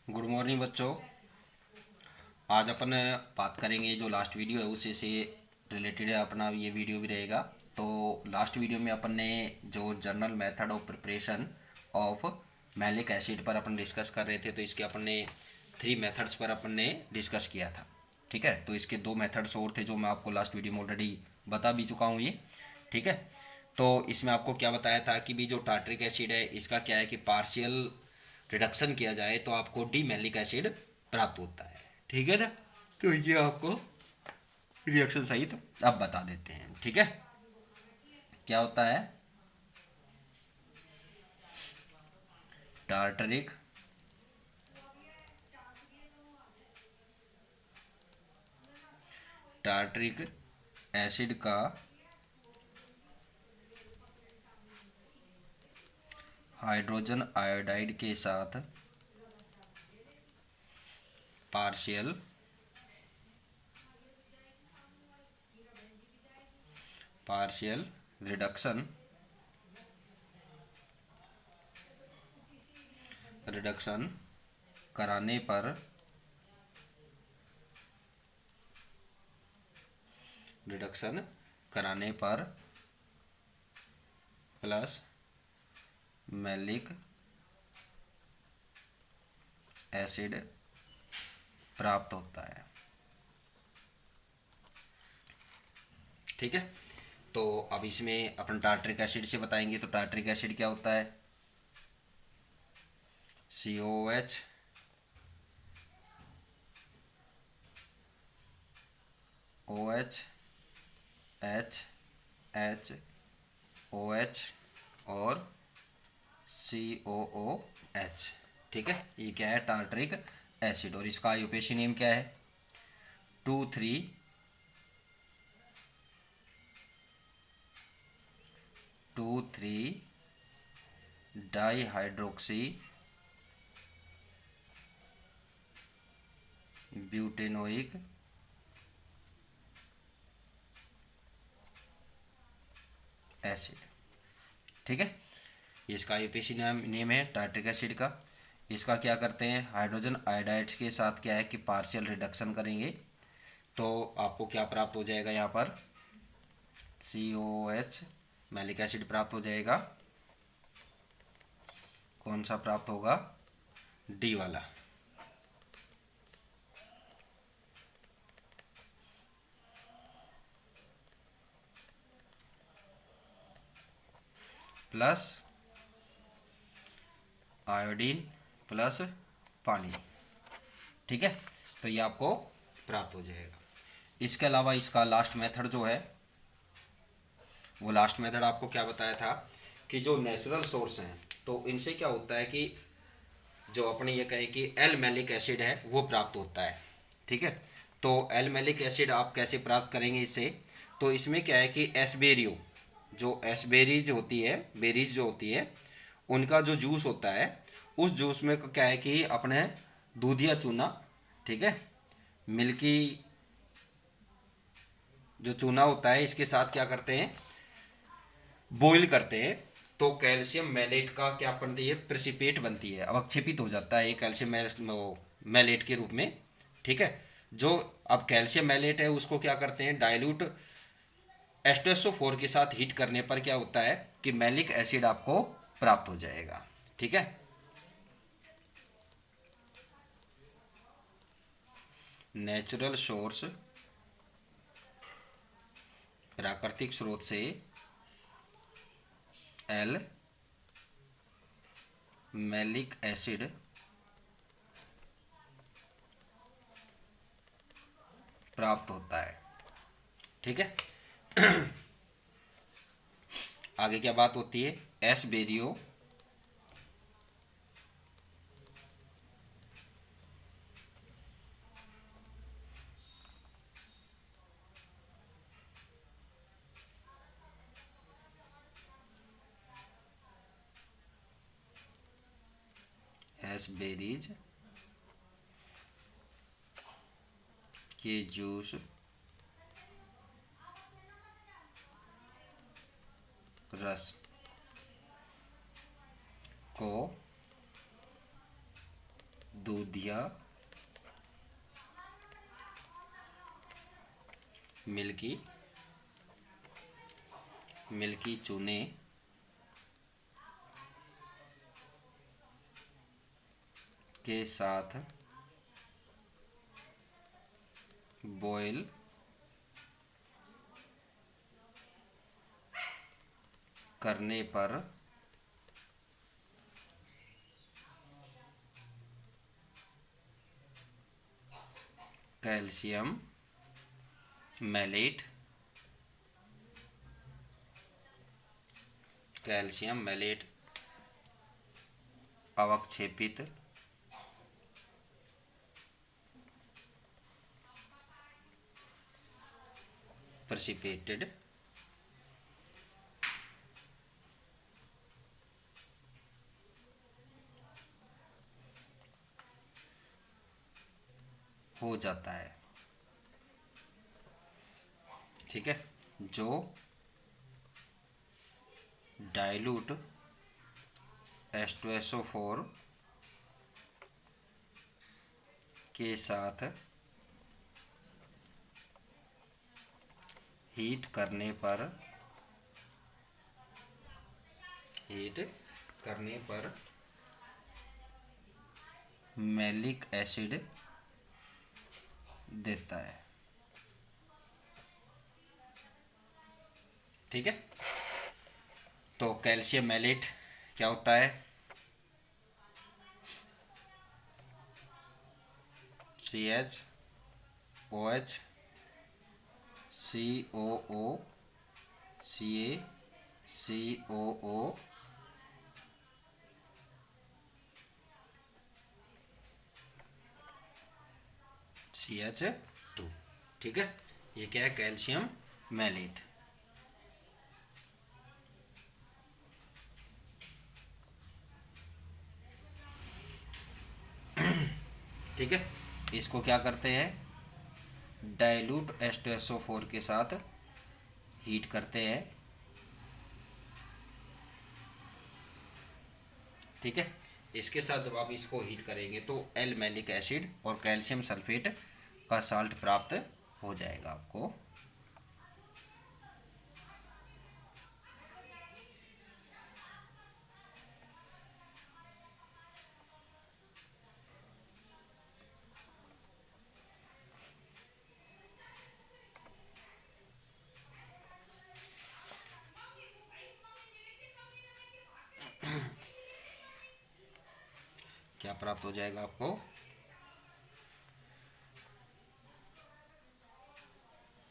Good morning बच्चों। आज अपन बात करेंगे जो लास्ट वीडियो है उसी से रिलेटेड है अपना ये वीडियो भी रहेगा। तो लास्ट वीडियो में अपन ने जो journal method of preparation of malic acid पर अपन डिस्कस कर रहे थे, तो इसके अपन ने 3 मेथड्स पर अपन ने डिस्कस किया था। ठीक है, तो इसके 2 मेथड्स और थे जो मैं आपको लास्ट वीडियो में ऑलरेडी बता भी चुका हूँ ये। ठीक है, तो इसमें आपको क्या बताया था कि भी जो टार्ट्रिक एसिड है इसका क्या है कि पार्शियल रिडक्शन किया जाए तो आपको डी मैलिक एसिड प्राप्त होता है। ठीक है ना, तो ये आपको रिएक्शन सहित अब बता देते हैं। ठीक है, क्या होता है टार्टरिक टार्टरिक एसिड का हाइड्रोजन आयोडाइड के साथ पार्शियल पार्शियल रिडक्शन रिडक्शन कराने पर रिडक्शन कराने पर प्लस मैलिक एसिड प्राप्त होता है। ठीक है, तो अब इसमें अपन टार्ट्रिक एसिड से बताएंगे। तो टार्ट्रिक एसिड क्या होता है? COH OH H OH और COOH। ठीक है, ये क्या है? Tartaric acid. और इसका आयुपेशी नेम क्या है? 2,3 डाईहाइड्रोक्सी ब्यूटेनोइक एसिड। ठीक है, ये इसका आयुपेशी नेम है टार्ट्रिक एसिड का। इसका क्या करते हैं? हाइड्रोजन आयोडाइड्स के साथ क्या है कि पार्शियल रिडक्शन करेंगे तो आपको क्या प्राप्त हो जाएगा? यहाँ पर COH मैलिक एसिड प्राप्त हो जाएगा। कौन सा प्राप्त होगा? डी वाला। प्लस आयोडीन प्लस पानी। ठीक है, तो ये आपको प्राप्त हो जाएगा। इसके अलावा इसका लास्ट मेथड जो है वो लास्ट मेथड आपको क्या बताया था कि जो नेचुरल सोर्स हैं तो इनसे क्या होता है कि जो अपने ये कहें कि एल मैलिक एसिड है वो प्राप्त होता है। ठीक है, तो एल मैलिक एसिड आप कैसे प्राप्त करेंगे इससे? तो इसमें क्या है कि एसबेरियो जो एसबेरीज होती है, बेरीज जो होती है, उनका जो जूस होता है उस जूस में क्या है कि अपने दूध या चूना, ठीक है, मिल्की जो चूना होता है इसके साथ क्या करते हैं? बॉईल करते हैं तो कैल्शियम मैलेट का क्या बनती है? प्रेसिपिएट बनती है, अवक्षेपित हो जाता है ये कैल्शियम मैलेट के रूप में। ठीक है, जो अब कैल्शियम मैलेट है उसको क्या करते हैं? डाइल्यूट H2SO4 के साथ हीट करने पर क्या होता है कि मैलिक एसिड आपको प्राप्त हो जाएगा। ठीक है, नेचुरल सोर्स प्राकृतिक स्रोत से एल मैलिक एसिड प्राप्त होता है। ठीक है, आगे क्या बात होती है? एस बेरियो एसबेरीज के जूस रस को दूधिया मिल्की चूने के साथ बॉयल करने पर कैल्शियम मैलेट अवक्षेपित प्रेसिपिटेटेड हो जाता है। ठीक है, जो डाइल्यूट H2SO4 के साथ हीट करने पर मैलिक एसिड देता है। ठीक है, तो कैल्शियम मैलेट क्या होता है? CHOH COO CaCOO CH2। ठीक है, ये क्या है? Calcium malate. ठीक है, इसको क्या करते हैं? डाइल्यूट H2SO4 के साथ हीट करते हैं। ठीक है, इसके साथ जब आप इसको हीट करेंगे तो एल मैलिक एसिड और कैल्शियम सल्फेट का साल्ट प्राप्त हो जाएगा आपको। क्या प्राप्त हो जाएगा आपको?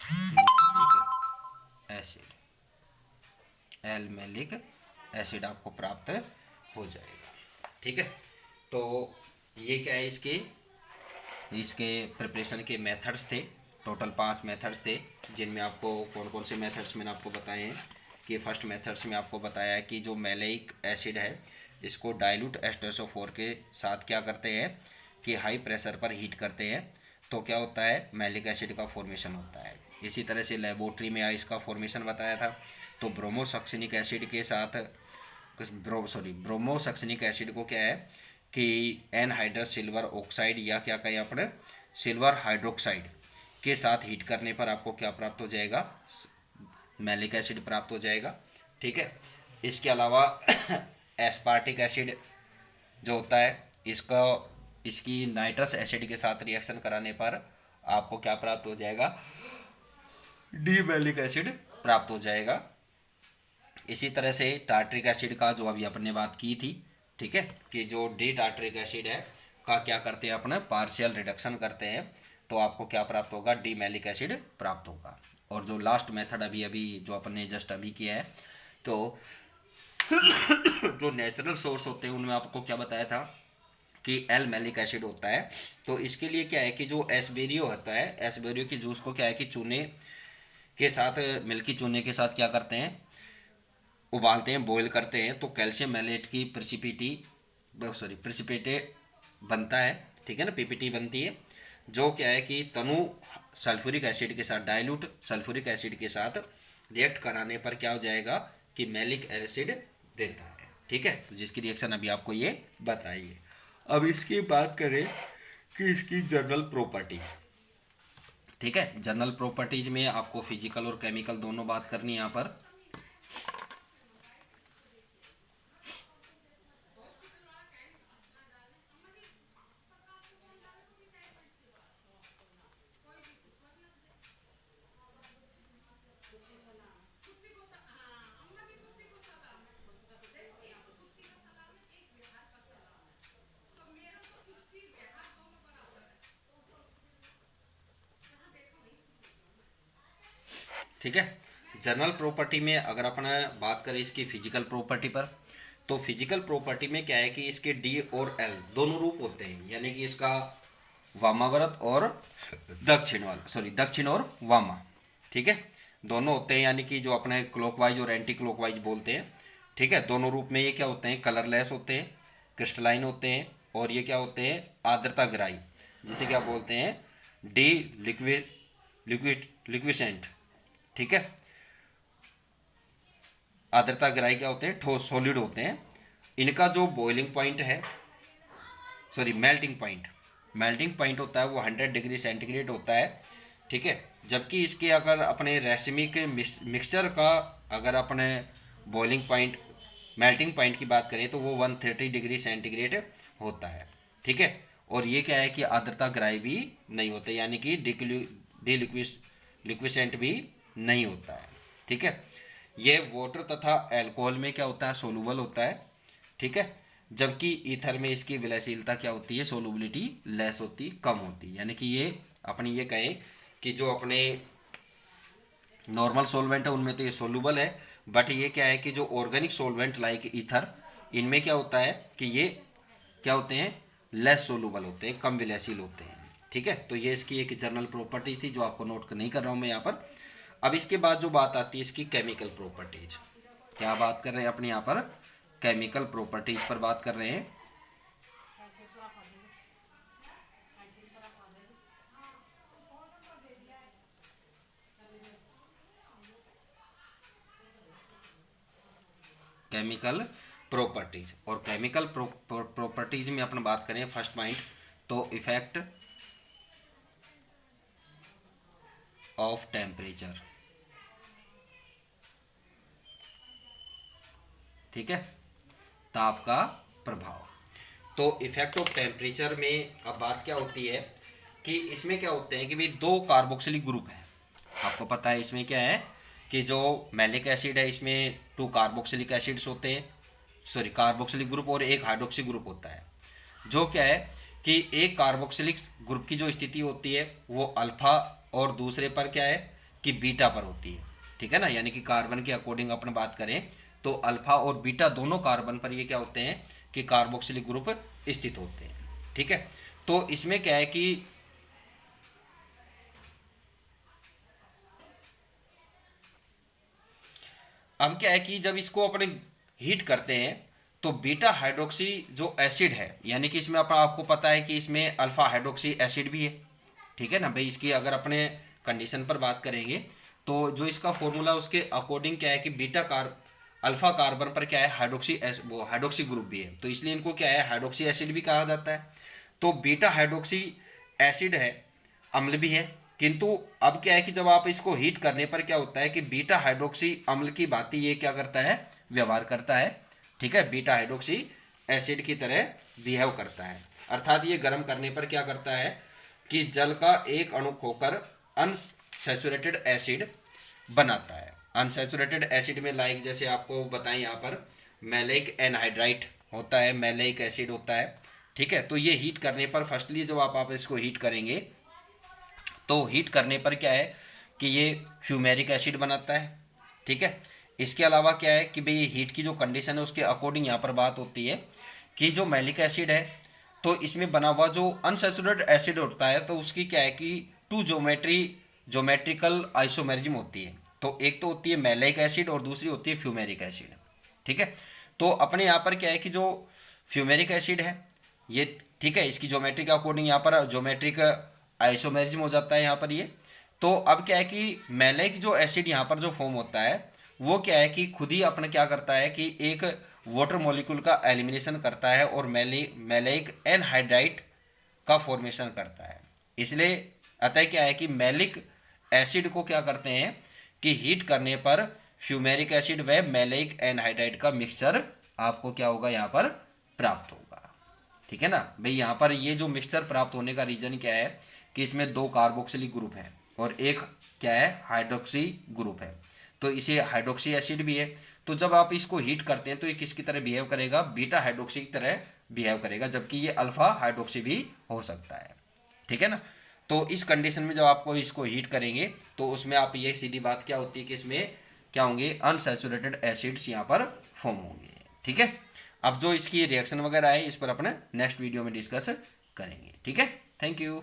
Malic acid, L malic acid आपको प्राप्त हो जाएगा। ठीक है, तो ये क्या है? इसके प्रिपरेशन के मेथड्स थे। टोटल 5 मेथड्स थे, जिनमें आपको कौन कौन से मेथड्स मैंने आपको बताए हैं कि फर्स्ट मेथड्स में आपको बताया है कि जो मैलिक एसिड है इसको डाइल्यूट H2SO4 के साथ क्या करते हैं कि हाई प्रेशर पर हीट करते हैं, तो क्या होता है? मैलिक एसिड का फॉर्मेशन होता है। इसी तरह से लेबोरेटरी में इसका फॉर्मेशन बताया था, तो ब्रोमोसक्सिनिक एसिड के साथ ब्रोमोसक्सिनिक एसिड को क्या है कि एनहाइड्रस सिल्वर ऑक्साइड या क्या कहें अपने सिल्वर हाइड्रोक्साइड के साथ हीट करने पर आपको क्या प्राप्त हो जाएगा? मैलिक एसिड प्राप्त हो जाएगा। ठीक है, इसके अलावा एस्पार्टिक एसिड जो होता है इसकी नाइट्रस एसिड के साथ रिएक्शन कराने पर आपको क्या प्राप्त हो जाएगा? डी मैलिक एसिड प्राप्त हो जाएगा। इसी तरह से टार्ट्रिक एसिड का जो अभी अपने बात की थी, ठीक है, कि जो डी टार्ट्रिक एसिड है का क्या करते हैं? अपने पार्शियल रिडक्शन करते हैं, तो आपको क्या प्राप्त होगा? डी मैलिक एसिड प्राप्त होगा। और जो लास्ट मेथड अभी जो अपने जस्ट अभी किया है, तो जो नेचुरल सोर्स होते हैं उनमें आपको क्या बताया था कि एल मैलिक एसिड होता है। तो इसके लिए क्या है कि जो एस्बेरियो होता है, एस्बेरियो की जूस को क्या है कि चूने के साथ, मिल्की चूने के साथ क्या करते हैं? उबालते हैं, बॉईल करते हैं, तो कैल्शियम मैलेट की प्रेसिपिटेट बनता है। ठीक है ना, पीपीटी बनती है, जो क्या है कि तनु सल्फ्यूरिक एसिड के साथ, डाइल्यूट सल्फ्यूरिक एसिड के साथ रिएक्ट कराने पर क्या हो जाएगा कि मैलिक एसिड देता है। ठीक है, तो जिसकी रिएक्शन अभी आपको ये बताइए। अब इसकी बात करें कि इसकी जनरल प्रॉपर्टी, ठीक है। जनरल प्रॉपर्टीज में आपको फिजिकल और केमिकल दोनों बात करनी है यहाँ पर। ठीक है, जनरल प्रॉपर्टी में अगर अपन बात करें इसकी फिजिकल प्रॉपर्टी पर, तो फिजिकल प्रॉपर्टी में क्या है कि इसके डी और एल दोनों रूप होते हैं, यानी कि इसका वामावर्त और दक्षिण और वामा, ठीक है, दोनों होते हैं, यानी कि जो अपने क्लॉकवाइज और एंटी क्लॉकवाइज बोलते हैं, ठीक है। दोनों रूप में ये क्या होते हैं, कलरलेस होते हैं, क्रिस्टलाइन होते हैं, और ये क्या होते हैं, आर्द्रता ग्राही, जिसे क्या बोलते हैं, डी लिक्विसेंट, ठीक है। आर्द्रता ग्राही क्या होते हैं, ठोस सॉलिड होते हैं। इनका जो बॉइलिंग पॉइंट है, मेल्टिंग पॉइंट होता है वो 100 डिग्री सेंटीग्रेड होता है, ठीक है। जबकि इसके अगर अपने रेसिमिक मिक्सचर का अगर अपने बॉइलिंग पॉइंट, मेल्टिंग पॉइंट की बात करें तो वो 130 डिग्री सेंटीग्रेड होता है, ठीक है। और ये क्या है कि आर्द्रता ग्राही भी नहीं होते, यानी कि लिक्विसेंट भी नहीं होता है, ठीक है। ये वाटर तथा अल्कोहल में क्या होता है, सोलूबल होता है, ठीक है। जबकि ईथर में इसकी विलयशीलता क्या होती है, सोलूबिलिटी लेस होती, कम होती, यानी कि ये अपनी ये कहें कि जो अपने नॉर्मल सोलवेंट है उनमें तो ये सोलूबल है, बट ये क्या है कि जो ऑर्गेनिक सोलवेंट लाइक ईथर, इनमें क्या होता है कि ये क्या होते हैं, लेस सोलूबल होते हैं, कम विलयशील होते हैं, ठीक है। तो ये इसकी एक जनरल प्रॉपर्टी थी जो आपको नोट नहीं कर रहा हूं मैं यहाँ पर। अब इसके बाद जो बात आती है इसकी केमिकल प्रॉपर्टीज, क्या बात कर रहे हैं अपने यहाँ पर, केमिकल प्रॉपर्टीज पर बात कर रहे हैं। केमिकल प्रॉपर्टीज, और केमिकल प्रॉपर्टीज में अपन बात करें फर्स्ट पॉइंट, तो इफेक्ट ऑफ टेम्परेचर, ठीक है, ताप का प्रभाव। तो इफेक्ट ऑफ टेम्परेचर में अब बात क्या होती है कि इसमें क्या होते हैं कि भाई दो कार्बोक्सिलिक ग्रुप है, आपको पता है इसमें क्या है कि जो मैलिक एसिड है इसमें 2 कार्बोक्सिलिक एसिड्स होते हैं, कार्बोक्सिलिक ग्रुप, और एक हाइड्रोक्सी ग्रुप होता है। जो क्या है कि एक कार्बोक्सिलिक ग्रुप की जो स्थिति होती है वो अल्फा, और दूसरे पर क्या है कि बीटा पर होती है, ठीक है ना। यानी कि कार्बन के अकॉर्डिंग अपन बात करें तो अल्फा और बीटा दोनों कार्बन पर ये क्या होते हैं कि कार्बोक्सिलिक ग्रुप स्थित होते हैं, ठीक है। तो इसमें क्या है कि अब क्या है कि जब इसको अपने हीट करते हैं तो बीटा हाइड्रोक्सी जो एसिड है, यानी कि इसमें आपको पता है कि इसमें अल्फा हाइड्रोक्सी एसिड भी है, ठीक है ना भाई। इसकी अगर अपने कंडीशन पर बात करेंगे तो जो इसका फॉर्मूला उसके अकॉर्डिंग क्या है कि अल्फा कार्बन पर क्या है, हाइड्रोक्सी ग्रुप भी है, तो इसलिए इनको क्या है, हाइड्रोक्सी एसिड भी कहा जाता है। तो बीटा हाइड्रोक्सी एसिड है, अम्ल भी है, किंतु अब क्या है कि जब आप इसको हीट करने पर क्या होता है कि बीटा हाइड्रोक्सी अम्ल की भांति ये क्या करता है, व्यवहार करता है, ठीक है, बीटा हाइड्रोक्सी एसिड की तरह बिहेव करता है। अर्थात ये गर्म करने पर क्या करता है कि जल का एक अणु खोकर अनसैचुरेटेड एसिड बनाता है। अनसैचुरेटेड एसिड में लाइक जैसे आपको बताएं यहाँ पर मैलिक एनहाइड्राइट होता है, मैलिक एसिड होता है, ठीक है। तो ये हीट करने पर फर्स्टली जब आप इसको हीट करेंगे तो हीट करने पर क्या है कि ये फ्यूमेरिक एसिड बनाता है, ठीक है। इसके अलावा क्या है कि भाई हीट की जो कंडीशन है उसके अकॉर्डिंग यहाँ पर बात होती है कि जो मैलिक एसिड है तो इसमें बना हुआ जो अनसैचुरेटेड एसिड होता है तो उसकी क्या है कि 2 ज्योमेट्रिकल आइसोमेरिज्म होती है। तो एक तो होती है मैलिक एसिड और दूसरी होती है फ्यूमेरिक एसिड, ठीक है। तो अपने यहाँ पर क्या है कि जो फ्यूमेरिक एसिड है ये, ठीक है, इसकी ज्योमेट्री के अकॉर्डिंग यहाँ पर ज्योमेट्रिक आइसोमेरिज्म हो जाता है यहाँ पर ये। तो अब क्या है कि मैलिक जो एसिड यहाँ पर जो फॉर्म होता है वो क्या है कि खुद ही अपना क्या करता है कि एक वाटर मॉलिक्यूल का एलिमिनेशन करता है और मैलिक एनहाइड्राइड का फॉर्मेशन करता है। इसलिए अतः क्या है कि मैलिक एसिड को क्या करते हैं कि हीट करने पर फ्यूमेरिक एसिड व मैलिक एनहाइड्राइड का मिक्सचर आपको क्या होगा यहाँ पर प्राप्त होगा। ठीक है ना भाई। यहाँ पर ये जो मिक्सचर प्राप्त होने का रीजन क्या है कि इसमें 2 कार्बोक्सिलिक ग्रुप है और एक क्या है हाइड्रोक्सी ग्रुप है, तो इसे हाइड्रोक्सी एसिड भी है। तो जब आप इसको हीट करते हैं तो ये किसकी तरह बिहेव करेगा, बीटा हाइड्रोक्सी की तरह बिहेव करेगा, जबकि ये अल्फा हाइड्रोक्सी भी हो सकता है। ठीक है ना। तो इस कंडीशन में जब आपको इसको हीट करेंगे तो उसमें आप ये सीधी बात क्या होती है कि इसमें क्या होंगे, अनसैचुरेटेड एसिड्स यहाँ पर फॉर्म होंगे। ठीक है। अब जो इसकी रिएक्शन वगैरह है इस पर अपने नेक्स्ट वीडियो में डिस्कस करेंगे। ठीक है। Thank you.